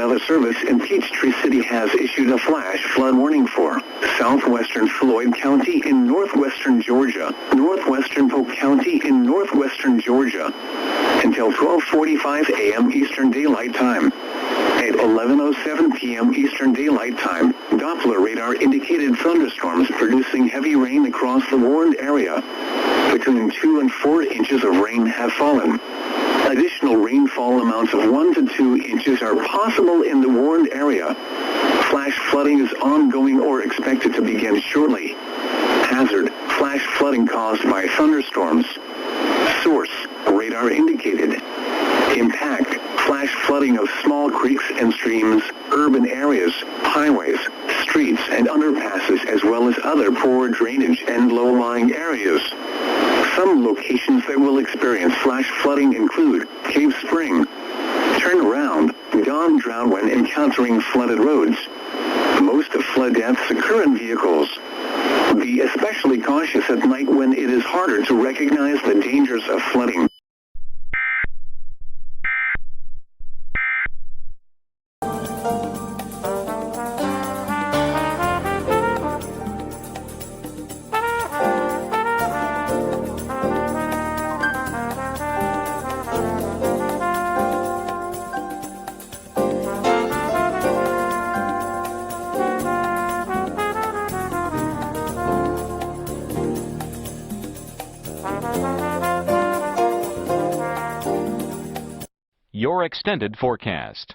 Weather Service in Peachtree City has issued a flash flood warning for southwestern Floyd County in northwestern Georgia, northwestern Polk County in northwestern Georgia, until 12:45 a.m. Eastern Daylight Time. At 11:07 p.m. Eastern Daylight Time, Doppler radar indicated thunderstorms producing heavy rain across the warned area. Between 2 and 4 inches of rain have fallen. Additional rainfall amounts of 1 to 2 inches are possible in the warned area. Flash flooding is ongoing or expected to begin shortly. Hazard: flash flooding caused by thunderstorms. Source: radar indicated. Impact: flash flooding of small creeks and streams, urban areas, highways, streets and underpasses, as well as other poor drainage and low-lying areas. Some locations that will experience flash flooding include Cave Spring. Turn around, don't drown when encountering flooded roads. Most of flood deaths occur in vehicles. Be especially cautious at night when it is harder to recognize the dangers of flooding. Your extended forecast.